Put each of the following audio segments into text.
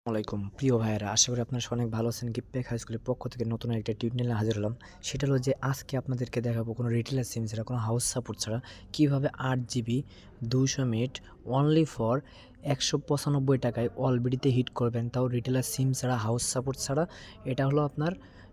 আসসালামাইকুম প্রিয় ভাইয়েরা, আশা করি আপনারা অনেক ভালো আছেন। গিফট হাই স্কুলের পক্ষ থেকে নতুন একটা টিউটোরিয়ালে হাজির হলাম। সেটা হলো যে আজকে আপনাদেরকে দেখাবো কোনো রিটেলার সিম ছাড়া, কোনো হাউস সাপোর্ট ছাড়া কীভাবে 8 জিবি 200 মিনিট অনলি ফর 195 টাকায় অলবিডিতে হিট করবেন, তাও রিটেলার সিম ছাড়া, হাউস সাপোর্ট ছাড়া। এটা হলো আপনার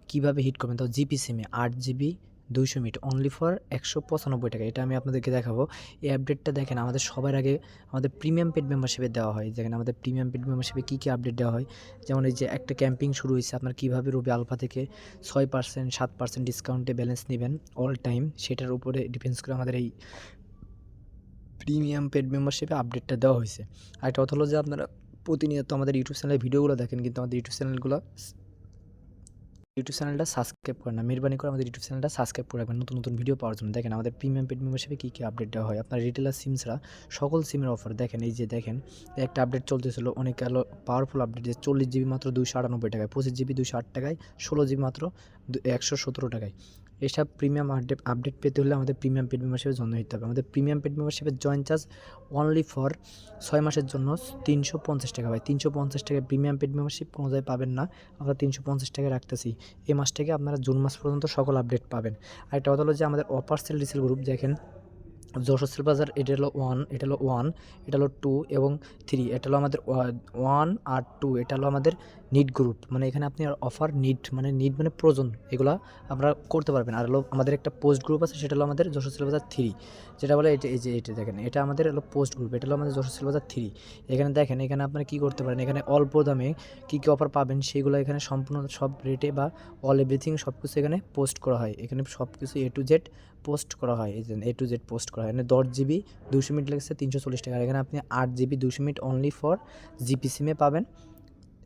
কীভাবে হিট করবেন, তাও জিপি সিমে 8 জিবি 200 মিনিট অনলি ফর 195 টাকা। এটা আমি আপনাদেরকে দেখাবো। এই আপডেটটা দেখেন, আমাদের সবার আগে আমাদের প্রিমিয়াম পেড মেম্বারশিপে দেওয়া হয়। দেখেন আমাদের প্রিমিয়াম পেড মেম্বারশিপে কী কী আপডেট দেওয়া হয়। যেমন এই যে একটা ক্যাম্পিং শুরু হয়েছে, আপনার কীভাবে রবি আলফা থেকে 6% 7% ডিসকাউন্টে ব্যালেন্স নেবেন অল টাইম, সেটার উপরে ডিপেন্ডস করে আমাদের এই প্রিমিয়াম পেড মেম্বারশিপে আপডেটটা দেওয়া হয়েছে। আর একটা কথা হলো যে আপনারা প্রতিনিয়ত আমাদের ইউটিউব চ্যানেলের ভিডিওগুলো দেখেন, কিন্তু আমাদের ইউটিউব চ্যানেলটা সাবস্ক্রাইব করেন না। মেহরবানি করে আমাদের ইউটিউব চ্যানেলটা সাবস্ক্রাইব করে রাখবেন নতুন নতুন ভিডিও পাওয়ার জন্য। দেখেন আমাদের প্রিমিয়াম পেড মেম্বারশিপে কী কী আপডেট দেওয়া হয়। আপনার রিটেলার সিম ছাড়া সকল সিমের অফার দেখেন। এই যে দেখেন, একটা আপডেট চলতেছিল, অনেক পাওয়ারফুল আপডেট, যে 40 জিবি মাত্র 298 টাকায়, 25 জিবি 208 টাকায়, 16 জিবি মাত্র 117 টাকায়। এসব প্রিমিয়াম আপডেট পেতে হলে আমাদের প্রিমিয়াম পেড মেম্বারশিপে জয়েন হতে হবে। আমাদের প্রিমিয়াম পেড মেম্বারশিপের জয়েন চার্জ অনলি ফর 6 মাসের জন্য 350 টাকা ভাই। 350 টাকায় প্রিমিয়াম পেড মেম্বারশিপ কোনো জায়গায় পাবেন না। আমরা 350 টাকায় রাখতেছি। এই মাস থেকে আপনারা জুন মাস পর্যন্ত সকল আপডেট পাবেন। আর একটা কথা হলো যে আমাদের অপার সেল রিসেল গ্রুপ দেখেন, যশোর সেল বাজার, এটা হলো 1, এটা হলো 1, এটা হলো 2 এবং 3। এটা হলো আমাদের 1 আর 2, এটা হলো আমাদের নিড গ্রুপ। মানে এখানে আপনি অফার নিড মানে প্রয়োজন, এগুলো আপনারা করতে পারবেন। আর হলো আমাদের একটা পোস্ট গ্রুপ আছে, সেটা হলো আমাদের যশোর সেল বাজার 3, যেটা বলে এটা, এই যে এটা দেখেন, এটা আমাদের হলো পোস্ট গ্রুপ, এটা হলো আমাদের যশোর সেল বাজার 3। এখানে দেখেন, এখানে আপনারা কী করতে পারেন, এখানে অল্প দামে কী কী অফার পাবেন সেগুলো এখানে সম্পূর্ণ সব রেটে বা অল এভরিথিং সব কিছু এখানে পোস্ট করা হয়। এখানে সব কিছু A to Z পোস্ট করা হয়। এই যে A to Z পোস্ট করা হয়। এখানে 10 জিবি 200 মিনিট লাগছে 340 টাকা। এখানে আপনি 8 GB 200 minute only for GP সিমে পাবেন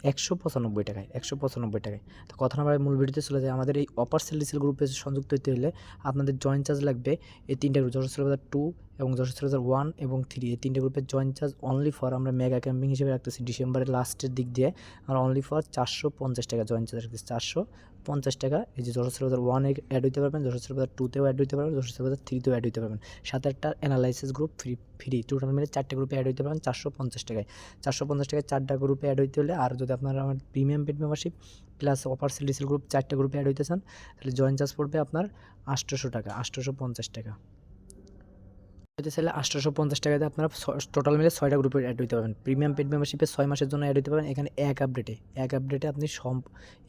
195 টাকায়, 195 টাকায়। তো কথা না মূল ভিডিওতে চলে যায়। আমাদের এই অপার সেল রিসেল গ্রুপে সংযুক্ত হতে হলে আপনাদের জয়েন চার্জ লাগবে এই 3টা গ্রুপ, যশোর সেল বাজার 2 এবং যশোর সেল বাজার 1 এবং 3, এই 3টে গ্রুপের জয়েন চার্জ অনলি ফর আমরা মেগা ক্যাম্পিং হিসেবে রাখতেছি ডিসেম্বরের লাস্টের দিক দিয়ে। আমরা অনলি ফর 450 টাকা জয়েন চার্জ রাখতেছি, 450 টাকা। এই যে যশোর সেল বাজার 1-এ অ্যাড হইতে পারবেন, যশোর সেল বাজার 2-তেও অ্যাড হইতে পারবেন, যশোর সেল বাজার 3-তেও অ্যাড হইতে পারবেন। সাথে একটা অ্যানালাইসিস গ্রুপ ফ্রি টোটাল মিলে 4টে গ্রুপে অ্যাড হইতে পারবেন 450 টাকায়। 450 টাকায় 4টা গ্রুপে অ্যাড হইতে হলে, আর যদি আপনারা আমার প্রিমিয়াম পেড মেম্বারশিপ প্লাস অপার সেল রিসেল গ্রুপ 4টে গ্রুপে অ্যাড হইতে চান, তাহলে জয়েন চার্জ পড়বে আপনার 800 টাকা, 850 টাকা হইতে চাইলে 850 টাকাতে আপনারা টোটাল মিলে 6টা গ্রুপে অ্যাড হইতে পারবেন। প্রিমিয়াম পেড মেম্বারশিপে 6 মাসের জন্য অ্যাড হইতে পারবেন। এখানে এক আপডেটে আপনি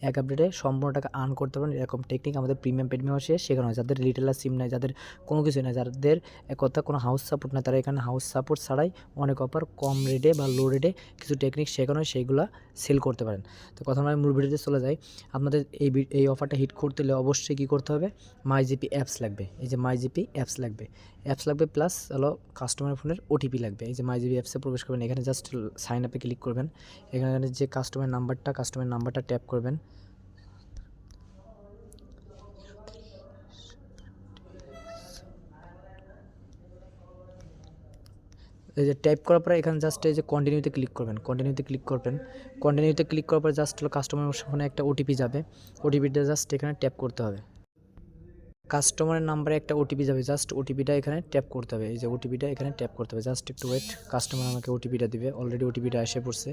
এক আপডেটে সম্পূর্ণ টাকা আর্ন করতে পারেন। এরকম টেকনিক আমাদের প্রিমিয়াম পেড মেম্বারশিপে শেখানো হয়। যাদের রিটেলার সিম নাই, যাদের কোনো কিছু নাই, যাদের এক কথা কোনো হাউস সাপোর্ট নাই, তারা এখানে হাউস সাপোর্ট ছাড়াই অনেক অফার কম রেটে বা লো রেটে কিছু টেকনিক শেখানো হয়, সেইগুলো সেল করতে পারেন। তো কথা আমরা মূল ভিডিওতে চলে যাই। আপনাদের এই অফারটা হিট করতে হলে অবশ্যই কী করতে হবে, মাইজিপি অ্যাপস লাগবে। এই যে মাইজিপি অ্যাপস লাগবে প্লাস হলো কাস্টমার ফোনের ওটিপি লাগবে। এই যে মাইজিবি অ্যাপসে প্রবেশ করবেন, এখানে জাস্ট সাইন আপে ক্লিক করবেন। এখানে যে কাস্টমার নাম্বারটা ট্যাপ করবেন। এই যে টাইপ করার পরে এখানে জাস্ট এই যে কন্টিনিউতে ক্লিক করার পরে জাস্ট হলো কাস্টমার ফোনে একটা ওটিপি যাবে। ওটিপিটা জাস্ট এখানে ট্যাপ করতে হবে। কাস্টমারের নাম্বারে একটা ওটিপি যাবে, জাস্ট ওটিপিটা এখানে ট্যাপ করতে হবে। এই যে ওটিপিটা এখানে ট্যাপ করতে হবে, জাস্ট একটু ওয়েট। কাস্টমার আমাকে ওটিপিটা দিবে, অলরেডি ওটিপিটা এসে পড়ছে।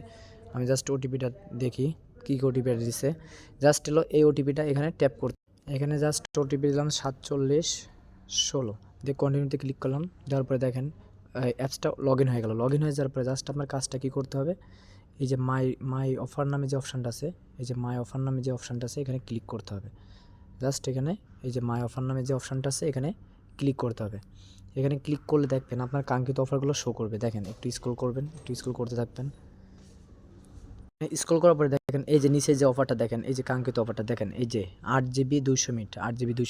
আমি জাস্ট ওটিপিটা দেখি কী ওটিপিটা দিছে। জাস্ট হলো এই ওটিপিটা এখানে ট্যাপ করতে, এখানে জাস্ট ওটিপি দিলাম 4716 দিয়ে কন্টিনিউতে ক্লিক করলাম। দেওয়ার পরে দেখেন অ্যাপসটা লগ ইন হয়ে গেল। লগ ইন হয়ে যাওয়ার পরে জাস্ট আপনার কাজটা কী করতে হবে, এই যে মাই অফার নামে যে অপশানটা আছে, এখানে ক্লিক করতে হবে। জাস্ট এখানে এই যে মাই অফার নামে যে অপশানটা আছে, এখানে ক্লিক করতে হবে। এখানে ক্লিক করলে দেখবেন আপনার কাঙ্ক্ষিত অফারগুলো শো করবে। দেখেন একটু স্ক্রল করতে থাকবেন। স্ক্রল করার পরে দেখেন এই যে নিচে যে অফারটা দেখেন, এই যে কাঙ্ক্ষিত অফারটা দেখেন, এই যে 8 জিবি 200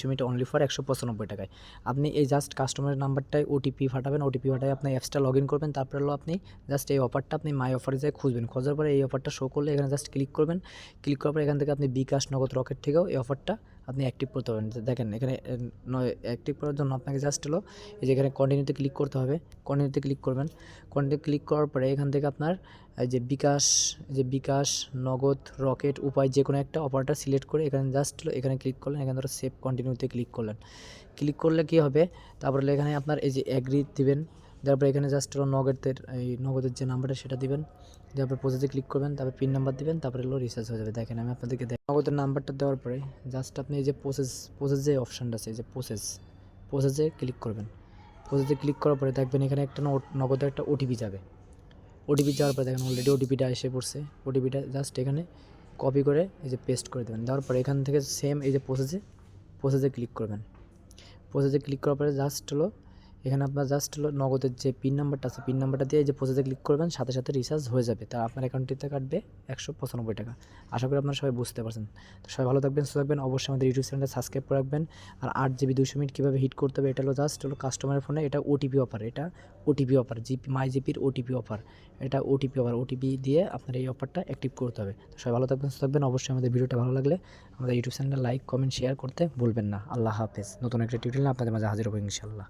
মিনিট অনলি ফর 195 টাকায়। আপনি এই জাস্ট কাস্টমারের নাম্বারটায় ওটিপি ফাটাবেন, ওটিপি ফাটায় আপনি অ্যাপসটা লগ ইন করবেন। তারপরে হলো আপনি জাস্ট এই অফারটা আপনি মাই অফারে যেয়ে খুঁজবেন। খোঁজার পরে এই অফারটা শো করলে এখানে জাস্ট ক্লিক করবেন। ক্লিক করার পরে এখান থেকে আপনি বিকাশ, নগদ, রকেট থেকেও এই অফারটা আপনি অ্যাক্টিভ করতে পারবেন। দেখেন এখানে অ্যাক্টিভ করার জন্য আপনাকে জাস্ট হলো এই যে এখানে কন্টিনিউতে ক্লিক করতে হবে। কন্টিনিউতে ক্লিক করবেন। কন্টিনিউ ক্লিক করার পরে এখান থেকে আপনার এই যে বিকাশ, নগদ, রকেট, উপায় যে কোনো একটা অপারেটর সিলেক্ট করে এখানে জাস্ট এখানে ক্লিক করলেন। এখানে ধরো সেভ কন্টিনিউতে ক্লিক করলেন। ক্লিক করলে কী হবে, তারপরে এখানে আপনার এই যে অ্যাগ্রি দিবেন। তারপরে এখানে জাস্ট হলো নগদের যে নাম্বারটা সেটা দিবেন। দেওয়ার পর প্রসেসে ক্লিক করবেন, তারপর পিন নাম্বার দিবেন, তারপরে হলো রিচার্জ হয়ে যাবে। দেখেন আমি আপনাদেরকে নগদের নাম্বারটা দেওয়ার পরে জাস্ট আপনি এই যে প্রসেস যে অপশানটা আছে, এই যে প্রসেসে ক্লিক করবেন। প্রসেসে ক্লিক করার পরে দেখবেন এখানে একটা নগদের একটা ওটিপি যাবে। ওটিপি যাওয়ার পরে দেখেন অলরেডি ওটিপিটা এসে পড়ছে। ওটিপিটা জাস্ট এখানে কপি করে এই যে পেস্ট করে দেবেন। দেওয়ার পরে এখান থেকে সেম এই যে প্রসেসে ক্লিক করবেন। প্রসেসে ক্লিক করার পরে জাস্ট হলো এখানে আপনার জাস্ট হলো নগদের যে পিন নাম্বারটা আছে, পিন নাম্বারটা দিয়ে এই যে প্রসেসে ক্লিক করবেন, সাথে সাথে রিচার্জ হয়ে যাবে। তা আপনার অ্যাকাউন্টটিতে কাটবে 195 টাকা। আশা করি আপনারা সবাই বুঝতে পারছেন। তো সবাই ভালো থাকবেন, সুস্থ থাকবেন। অবশ্যই আমাদের ইউটিউব চ্যানেলটা সাবস্ক্রাইব করে রাখবেন। আর 8 GB 200 মিনিট কীভাবে হিট করতে হবে এটা হলো জাস্ট হলো কাস্টমারের ফোনে, এটা ওটিপি অফার, এটা ওটিপি অফার, মাই জিপির ওটিপি অফার, এটা ওটিপি অফার। ওটিপি দিয়ে আপনার এই অফারটা অ্যাক্টিভ করতে হবে। তো সবাই ভালো থাকবেন, সুস্থ থাকবেন। অবশ্যই আমাদের ভিডিওটা ভালো লাগলে আমাদের ইউটিউব চ্যানেলটা লাইক, কমেন্ট, শেয়ার করতে ভুলবেন না। আল্লাহ হাফেজ। নতুন একটা টিউটোরিয়াল আপনাদের মাঝে হাজির হবো ইনশাআল্লাহ।